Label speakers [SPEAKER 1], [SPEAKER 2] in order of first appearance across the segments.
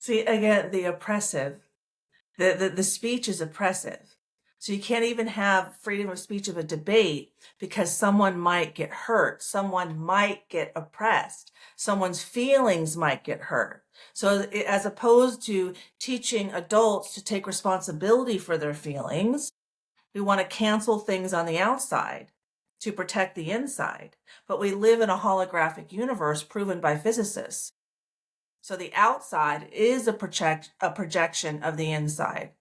[SPEAKER 1] See, again, the oppressive, the speech is oppressive. So you can't even have freedom of speech of a debate because someone might get hurt, someone might get oppressed, someone's feelings might get hurt. So as opposed to teaching adults to take responsibility for their feelings, we want to cancel things on the outside to protect the inside. But we live in a holographic universe proven by physicists. So the outside is a projection of the inside.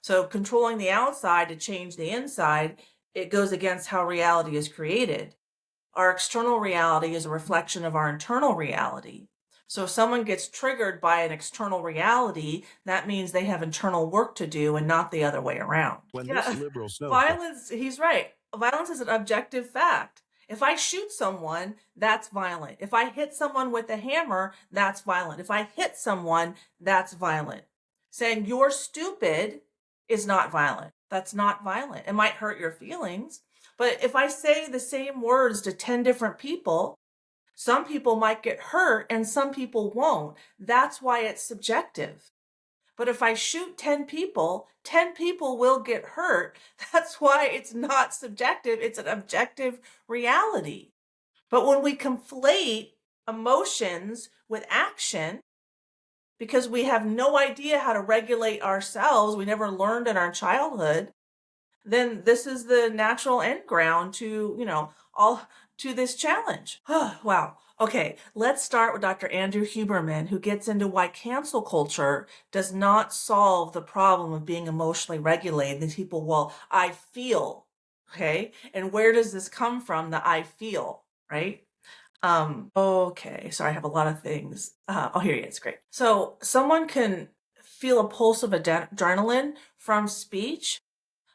[SPEAKER 1] So controlling the outside to change the inside, it goes against how reality is created. Our external reality is a reflection of our internal reality. So if someone gets triggered by an external reality, that means they have internal work to do and not the other way around.
[SPEAKER 2] When this
[SPEAKER 1] Yeah,
[SPEAKER 2] liberal snowflake
[SPEAKER 1] violence, he's right. Violence is an objective fact. If I shoot someone, that's violent. If I hit someone with a hammer, that's violent. If I hit someone, that's violent. Saying you're stupid is not violent. That's not violent. It might hurt your feelings, but if I say the same words to 10 different people, some people might get hurt and some people won't. That's why it's subjective. But if I shoot 10 people, 10 people will get hurt. That's why it's not subjective. It's an objective reality. But when we conflate emotions with action, because we have no idea how to regulate ourselves, we never learned in our childhood, then this is the natural end ground to, all to this challenge. Wow. Okay, let's start with Dr. Andrew Huberman, who gets into why cancel culture does not solve the problem of being emotionally regulated. These people, well, I feel, okay? And where does this come from, the I feel, right? Okay, sorry, I have a lot of things. Here he is, great. So someone can feel a pulse of adrenaline from speech,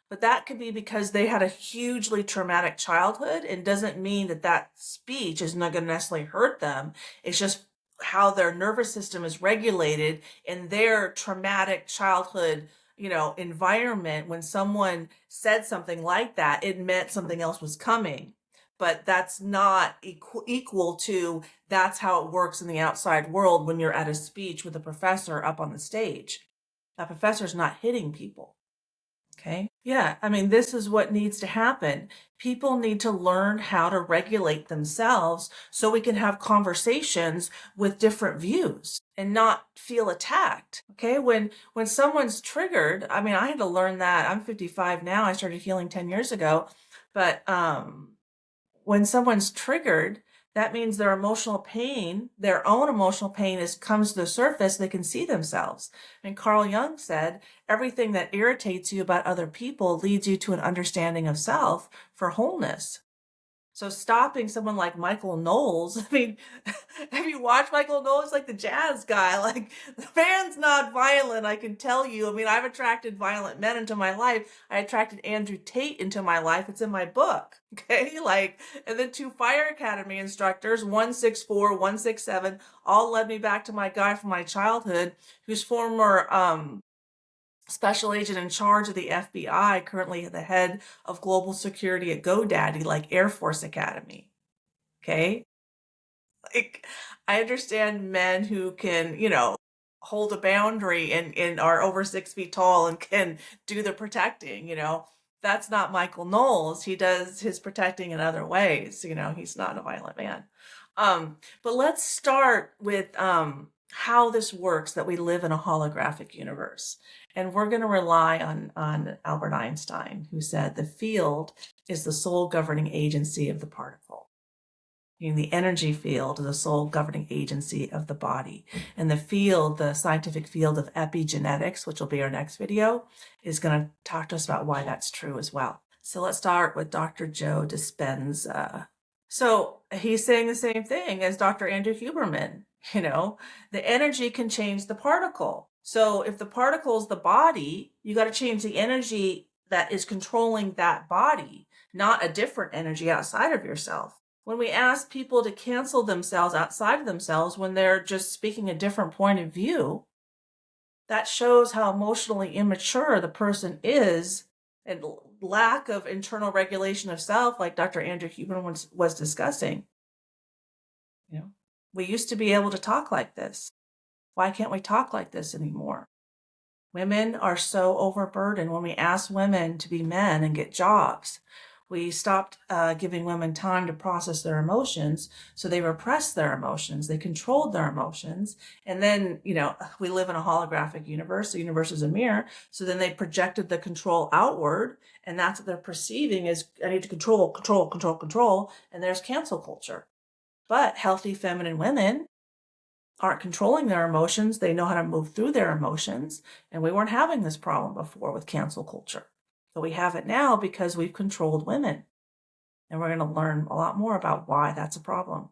[SPEAKER 1] but that could be because they had a hugely traumatic childhood and doesn't mean that that speech is not going to necessarily hurt them. It's just how their nervous system is regulated in their traumatic childhood, environment. When someone said something like that, it meant something else was coming. But that's not equal to that's how it works in the outside world when you're at a speech with a professor up on the stage. That professor's not hitting people. Okay. Yeah. I mean, this is what needs to happen. People need to learn how to regulate themselves so we can have conversations with different views and not feel attacked. Okay. When someone's triggered, I mean, I had to learn that. I'm 55 now. I started healing 10 years ago. But when someone's triggered, that means their emotional pain, their own emotional pain comes to the surface. They can see themselves. And Carl Jung said, everything that irritates you about other people leads you to an understanding of self for wholeness. So stopping someone like Michael Knowles, I mean, have you watched Michael Knowles, like the jazz guy? Like, the man's not violent, I can tell you. I mean, I've attracted violent men into my life. I attracted Andrew Tate into my life. It's in my book, okay? And then 2 fire academy instructors, 164, 167, all led me back to my guy from my childhood, who's former special agent in charge of the FBI, currently the head of global security at GoDaddy, like Air Force Academy. Okay. I understand men who can, hold a boundary and are over 6 feet tall and can do the protecting, That's not Michael Knowles. He does his protecting in other ways. He's not a violent man. But let's start with how this works, that we live in a holographic universe. And we're going to rely on Albert Einstein, who said the field is the sole governing agency of the particle. The energy field is the sole governing agency of the body. And the field, the scientific field of epigenetics, which will be our next video, is going to talk to us about why that's true as well. So let's start with Dr. Joe Dispenza. So he's saying the same thing as Dr. Andrew Huberman. The energy can change the particle. So if the particle is the body, you got to change the energy that is controlling that body, not a different energy outside of yourself. When we ask people to cancel themselves outside of themselves when they're just speaking a different point of view, that shows how emotionally immature the person is and lack of internal regulation of self, like Dr. Andrew Huberman was discussing. We used to be able to talk like this. Why can't we talk like this anymore? Women are so overburdened. When we ask women to be men and get jobs, we stopped giving women time to process their emotions, so they repressed their emotions, they controlled their emotions, and then, we live in a holographic universe. The universe is a mirror, so then they projected the control outward, and that's what they're perceiving is, I need to control, control, control, control, and there's cancel culture. But healthy feminine women aren't controlling their emotions. They know how to move through their emotions. And we weren't having this problem before with cancel culture. But we have it now because we've controlled women. And we're going to learn a lot more about why that's a problem.